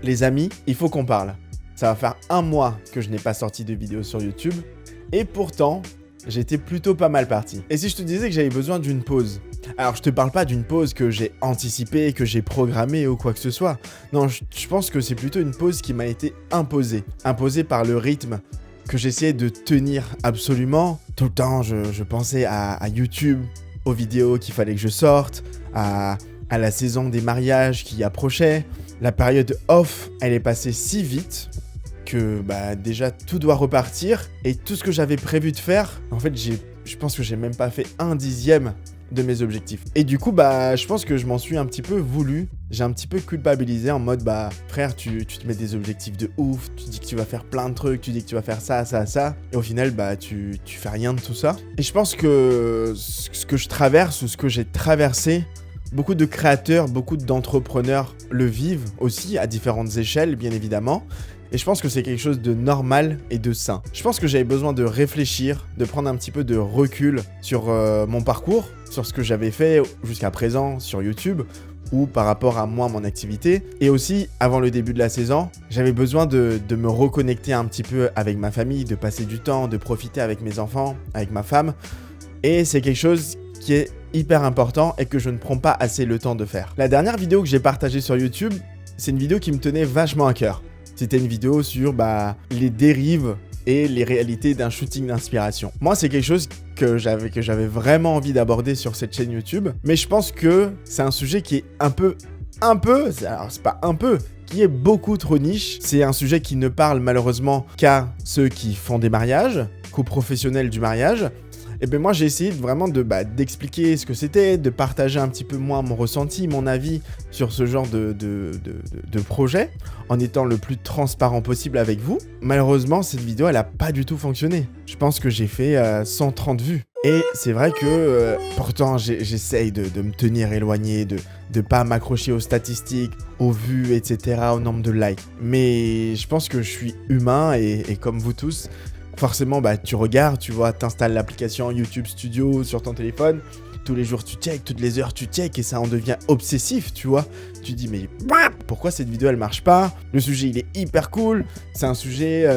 les amis, il faut qu'on parle. Ça va faire 1 mois que je n'ai pas sorti de vidéo sur YouTube. Et pourtant, j'étais plutôt pas mal parti. Et si je te disais que j'avais besoin d'une pause? Alors, je te parle pas d'une pause que j'ai anticipée, que j'ai programmée ou quoi que ce soit. Non, je pense que c'est plutôt une pause qui m'a été imposée. Imposée par le rythme que j'essayais de tenir absolument. Tout le temps, je pensais à YouTube, aux vidéos qu'il fallait que je sorte, à la saison des mariages qui approchait. La période off, elle est passée si vite que déjà tout doit repartir. Et tout ce que j'avais prévu de faire, en fait, je pense que j'ai même pas fait 1/10 de mes objectifs. Et du coup, je pense que je m'en suis un petit peu voulu. J'ai un petit peu culpabilisé en mode, frère, tu te mets des objectifs de ouf, tu dis que tu vas faire plein de trucs, tu dis que tu vas faire ça, ça, ça. Et au final, tu fais rien de tout ça. Et je pense que ce que je traverse ou ce que j'ai traversé, beaucoup de créateurs, beaucoup d'entrepreneurs le vivent aussi à différentes échelles, bien évidemment. Et je pense que c'est quelque chose de normal et de sain. Je pense que j'avais besoin de réfléchir, de prendre un petit peu de recul sur mon parcours, sur ce que j'avais fait jusqu'à présent sur YouTube ou par rapport à moi, mon activité. Et aussi, avant le début de la saison, j'avais besoin de me reconnecter un petit peu avec ma famille, de passer du temps, de profiter avec mes enfants, avec ma femme. Et c'est quelque chose qui est hyper important et que je ne prends pas assez le temps de faire. La dernière vidéo que j'ai partagée sur YouTube, c'est une vidéo qui me tenait vachement à cœur. C'était une vidéo sur les dérives et les réalités d'un shooting d'inspiration. Moi, c'est quelque chose que j'avais vraiment envie d'aborder sur cette chaîne YouTube, mais je pense que c'est un sujet qui est alors c'est pas un peu, qui est beaucoup trop niche. C'est un sujet qui ne parle malheureusement qu'à ceux qui font des mariages, qu'aux professionnels du mariage. Et bien moi j'ai essayé vraiment d'expliquer ce que c'était, de partager un petit peu moins mon ressenti, mon avis sur ce genre de projet, en étant le plus transparent possible avec vous. Malheureusement cette vidéo elle a pas du tout fonctionné. Je pense que j'ai fait 130 vues. Et c'est vrai que pourtant j'essaye de me tenir éloigné, de pas m'accrocher aux statistiques, aux vues, etc., au nombre de likes. Mais je pense que je suis humain et comme vous tous, forcément, tu regardes, tu vois, t'installes l'application YouTube Studio sur ton téléphone. Tous les jours, tu check, toutes les heures, tu check et ça en devient obsessif, tu vois. Tu dis, mais pourquoi cette vidéo, elle marche pas? Le sujet, il est hyper cool. C'est un sujet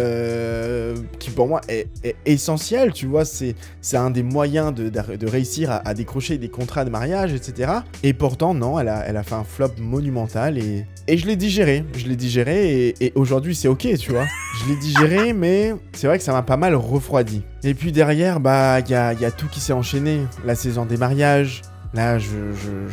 qui, pour moi, est essentiel, tu vois. C'est un des moyens de réussir à décrocher des contrats de mariage, etc. Et pourtant, non, elle a fait un flop monumental et je l'ai digéré. Et aujourd'hui, c'est ok, tu vois. Je l'ai digéré, mais c'est vrai que ça m'a pas mal refroidi. Et puis derrière, y a tout qui s'est enchaîné. La saison des mariages. Là,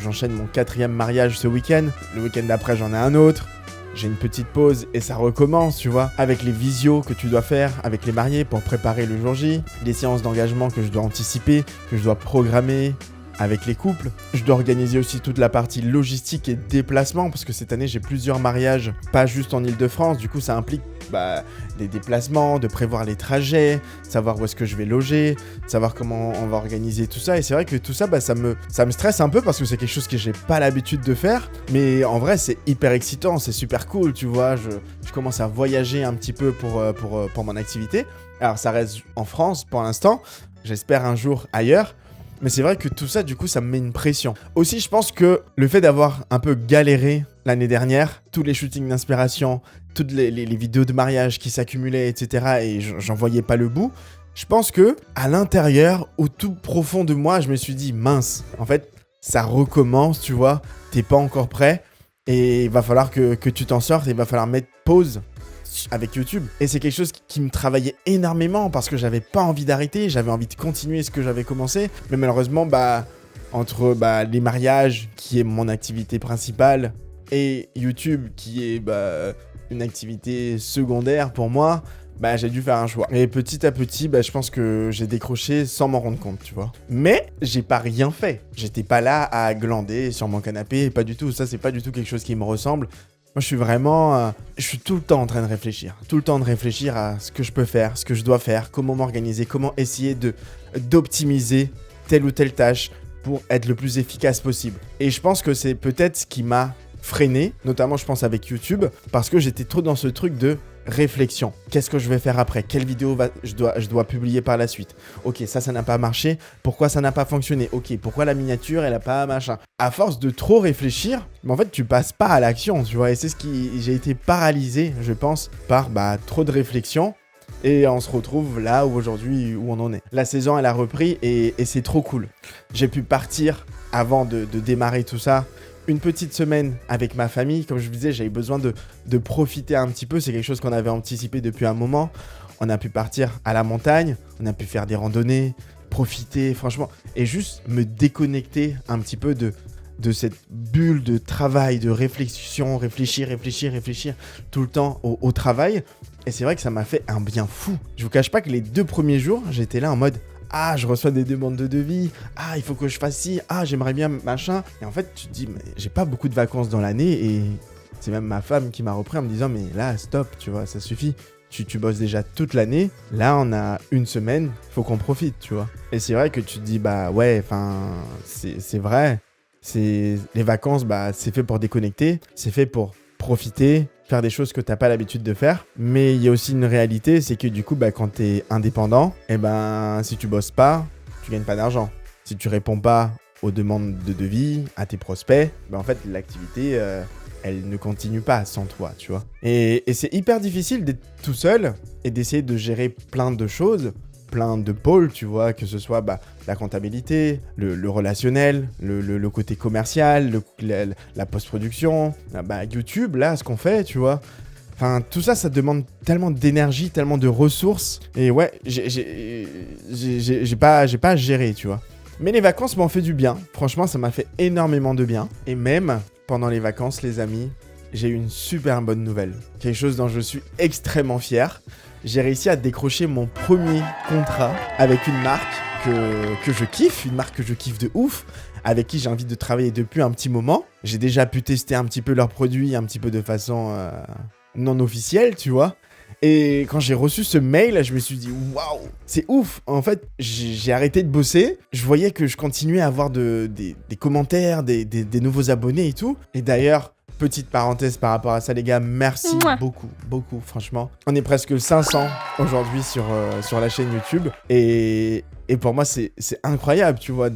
j'enchaîne mon 4e mariage ce week-end. Le week-end d'après, j'en ai un autre. J'ai une petite pause et ça recommence, tu vois. Avec les visios que tu dois faire avec les mariés pour préparer le jour J. Les séances d'engagement que je dois anticiper, que je dois programmer avec les couples. Je dois organiser aussi toute la partie logistique et déplacement parce que cette année, j'ai plusieurs mariages, pas juste en Ile-de-France. Du coup, ça implique des déplacements, de prévoir les trajets, savoir où est-ce que je vais loger, savoir comment on va organiser tout ça. Et c'est vrai que tout ça, ça me stresse un peu parce que c'est quelque chose que j'ai pas l'habitude de faire. Mais en vrai, c'est hyper excitant, c'est super cool, tu vois. Je commence à voyager un petit peu pour mon activité. Alors, ça reste en France pour l'instant. J'espère un jour ailleurs. Mais c'est vrai que tout ça, du coup, ça me met une pression. Aussi, je pense que le fait d'avoir un peu galéré l'année dernière, tous les shootings d'inspiration, toutes les vidéos de mariage qui s'accumulaient, etc. et j'en voyais pas le bout, je pense que à l'intérieur, au tout profond de moi, je me suis dit, mince, en fait, ça recommence, tu vois, t'es pas encore prêt et il va falloir que tu t'en sortes et il va falloir mettre pause avec YouTube. Et c'est quelque chose qui me travaillait énormément parce que j'avais pas envie d'arrêter, j'avais envie de continuer ce que j'avais commencé. Mais malheureusement, entre les mariages, qui est mon activité principale, et YouTube, qui est une activité secondaire pour moi, j'ai dû faire un choix. Et petit à petit, je pense que j'ai décroché sans m'en rendre compte, tu vois. Mais j'ai pas rien fait. J'étais pas là à glander sur mon canapé, pas du tout. Ça, c'est pas du tout quelque chose qui me ressemble. Moi, je suis tout le temps en train de réfléchir. Tout le temps de réfléchir à ce que je peux faire, ce que je dois faire, comment m'organiser, comment essayer d'optimiser telle ou telle tâche pour être le plus efficace possible. Et je pense que c'est peut-être ce qui m'a freiné, notamment je pense avec YouTube, parce que j'étais trop dans ce truc de réflexion. Qu'est-ce que je vais faire après? Quelle vidéo je dois publier par la suite? Ok, ça n'a pas marché. Pourquoi ça n'a pas fonctionné? Ok, pourquoi la miniature, elle a pas machin? À force de trop réfléchir, mais en fait, tu passes pas à l'action, tu vois. Et c'est ce qui... J'ai été paralysé, je pense, par trop de réflexion. Et on se retrouve là où aujourd'hui, où on en est. La saison, elle a repris et c'est trop cool. J'ai pu partir avant de démarrer tout ça. Une petite semaine avec ma famille. Comme je vous disais, j'avais besoin de profiter un petit peu. C'est quelque chose qu'on avait anticipé depuis un moment. On a pu partir à la montagne. On a pu faire des randonnées, profiter, franchement. Et juste me déconnecter un petit peu de cette bulle de travail, de réflexion, réfléchir tout le temps au travail. Et c'est vrai que ça m'a fait un bien fou. Je vous cache pas que les 2 premiers jours, j'étais là en mode « Ah, je reçois des demandes de devis. Ah, il faut que je fasse ci. Ah, j'aimerais bien machin. » Et en fait, tu te dis « Mais j'ai pas beaucoup de vacances dans l'année. » Et c'est même ma femme qui m'a repris en me disant « Mais là, stop, tu vois, ça suffit. Tu bosses déjà toute l'année. Là, on a une semaine. Il faut qu'on profite, tu vois. » Et c'est vrai que tu te dis « Bah ouais, enfin, c'est vrai. Les vacances, c'est fait pour déconnecter. C'est fait pour profiter, faire des choses que t'as pas l'habitude de faire. Mais il y a aussi une réalité, c'est que du coup, quand t'es indépendant, si tu bosses pas, tu gagnes pas d'argent. Si tu réponds pas aux demandes de devis, à tes prospects, en fait, l'activité, elle ne continue pas sans toi, tu vois. Et c'est hyper difficile d'être tout seul et d'essayer de gérer plein de choses, plein de pôles, tu vois, que ce soit la comptabilité, le relationnel, le côté commercial, la post-production, YouTube, là, ce qu'on fait, tu vois. Enfin, tout ça, ça demande tellement d'énergie, tellement de ressources. Et ouais, j'ai pas à gérer, tu vois. Mais les vacances m'ont fait du bien. Franchement, ça m'a fait énormément de bien. Et même pendant les vacances, les amis, j'ai eu une super bonne nouvelle. Quelque chose dont je suis extrêmement fier. J'ai réussi à décrocher mon premier contrat avec une marque que je kiffe, une marque que je kiffe de ouf, avec qui j'ai envie de travailler depuis un petit moment. J'ai déjà pu tester un petit peu leurs produits, un petit peu de façon non officielle, tu vois. Et quand j'ai reçu ce mail, je me suis dit « Waouh, c'est ouf !» En fait, j'ai arrêté de bosser. Je voyais que je continuais à avoir des commentaires, des nouveaux abonnés et tout. Et d'ailleurs, petite parenthèse par rapport à ça, les gars, merci beaucoup, franchement. On est presque 500 aujourd'hui sur la chaîne YouTube. Et pour moi, c'est incroyable, tu vois,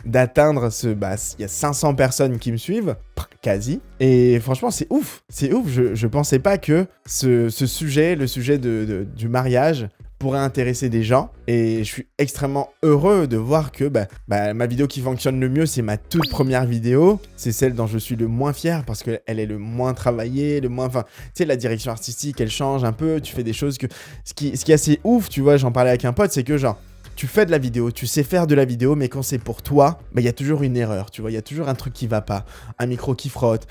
d'atteindre il y a 500 personnes qui me suivent, quasi. Et franchement, c'est ouf. Je pensais pas que ce sujet, le sujet du mariage, pourrait intéresser des gens. Et je suis extrêmement heureux de voir que ma vidéo qui fonctionne le mieux, c'est ma toute première vidéo. C'est celle dont je suis le moins fier parce qu'elle est le moins travaillée, Enfin, tu sais, la direction artistique, elle change un peu. Tu fais des choses que... Ce qui est assez ouf, tu vois, j'en parlais avec un pote, c'est que genre... Tu fais de la vidéo, tu sais faire de la vidéo, mais quand c'est pour toi, il y a toujours une erreur, tu vois, il y a toujours un truc qui va pas, un micro qui frotte,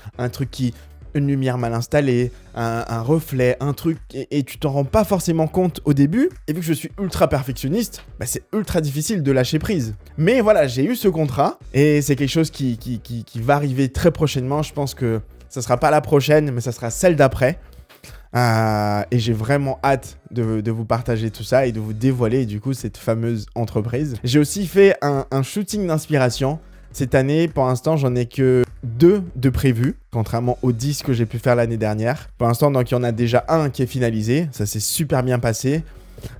une lumière mal installée, un reflet, un truc, et tu t'en rends pas forcément compte au début, et vu que je suis ultra perfectionniste, c'est ultra difficile de lâcher prise. Mais voilà, j'ai eu ce contrat, et c'est quelque chose qui va arriver très prochainement, je pense que ça sera pas la prochaine, mais ça sera celle d'après. Et j'ai vraiment hâte de vous partager tout ça et de vous dévoiler du coup cette fameuse entreprise. J'ai aussi fait un shooting d'inspiration. Cette année, pour l'instant, j'en ai que 2 de prévus, contrairement aux 10 que j'ai pu faire l'année dernière. Pour l'instant, donc il y en a déjà un qui est finalisé. Ça s'est super bien passé.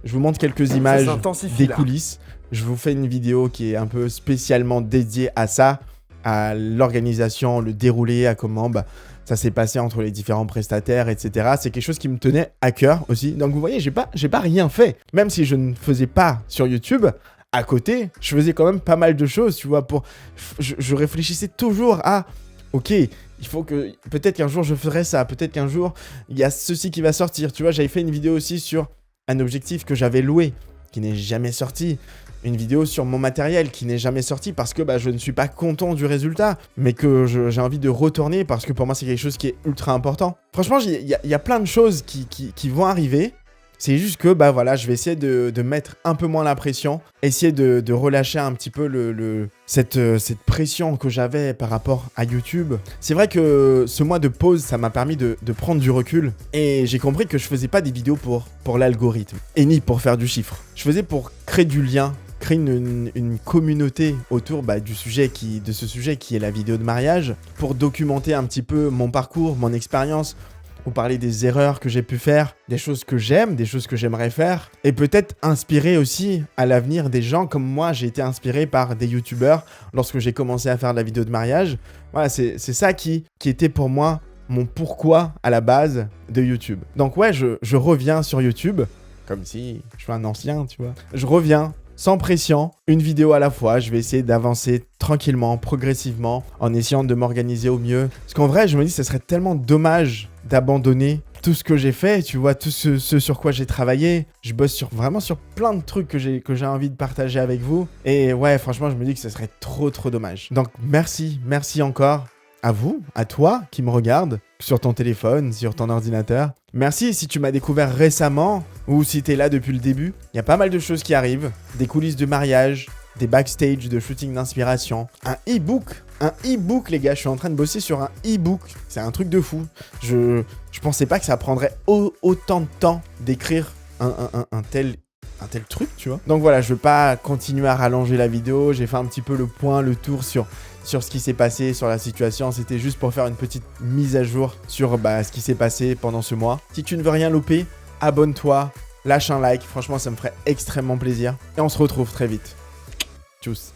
Je vous montre quelques images des coulisses. Je vous fais une vidéo qui est un peu spécialement dédiée à ça, à l'organisation, le déroulé, à comment... ça s'est passé entre les différents prestataires, etc. C'est quelque chose qui me tenait à cœur aussi. Donc vous voyez, j'ai pas rien fait. Même si je ne faisais pas sur YouTube, à côté, je faisais quand même pas mal de choses, tu vois. Je réfléchissais toujours à, ok, il faut que... Peut-être qu'un jour je ferai ça, peut-être qu'un jour il y a ceci qui va sortir. Tu vois, j'avais fait une vidéo aussi sur un objectif que j'avais loué, qui n'est jamais sorti. Une vidéo sur mon matériel qui n'est jamais sorti parce que je ne suis pas content du résultat, mais que j'ai envie de retourner parce que pour moi, c'est quelque chose qui est ultra important. Franchement, il y a plein de choses qui vont arriver. C'est juste que, je vais essayer de mettre un peu moins la pression, essayer de relâcher un petit peu cette pression que j'avais par rapport à YouTube. C'est vrai que ce mois de pause, ça m'a permis de prendre du recul et j'ai compris que je faisais pas des vidéos pour l'algorithme et ni pour faire du chiffre. Je faisais pour créer du lien créer une communauté autour de ce sujet qui est la vidéo de mariage, pour documenter un petit peu mon parcours, mon expérience, vous parler des erreurs que j'ai pu faire, des choses que j'aime, des choses que j'aimerais faire, et peut-être inspirer aussi à l'avenir des gens comme moi. J'ai été inspiré par des youtubeurs lorsque j'ai commencé à faire de la vidéo de mariage. Voilà, c'est ça qui était pour moi mon pourquoi à la base de YouTube. Donc ouais, je reviens sur YouTube, comme si je suis un ancien, tu vois. Je reviens sans pression, une vidéo à la fois. Je vais essayer d'avancer tranquillement, progressivement, en essayant de m'organiser au mieux. Parce qu'en vrai, je me dis, ce serait tellement dommage d'abandonner tout ce que j'ai fait, tu vois, tout ce sur quoi j'ai travaillé. Je bosse vraiment sur plein de trucs que j'ai envie de partager avec vous. Et ouais, franchement, je me dis que ce serait trop dommage. Donc merci encore à vous, à toi qui me regarde sur ton téléphone, sur ton ordinateur. Merci si tu m'as découvert récemment ou si tu es là depuis le début. Il y a pas mal de choses qui arrivent. Des coulisses de mariage, des backstage de shooting d'inspiration, un e-book, les gars. Je suis en train de bosser sur un e-book. C'est un truc de fou. Je pensais pas que ça prendrait autant de temps d'écrire un tel truc, tu vois. Donc voilà, je veux pas continuer à rallonger la vidéo. J'ai fait un petit peu le tour sur ce qui s'est passé, sur la situation. C'était juste pour faire une petite mise à jour sur ce qui s'est passé pendant ce mois. Si tu ne veux rien louper, abonne-toi, lâche un like. Franchement, ça me ferait extrêmement plaisir. Et on se retrouve très vite. Tchuss.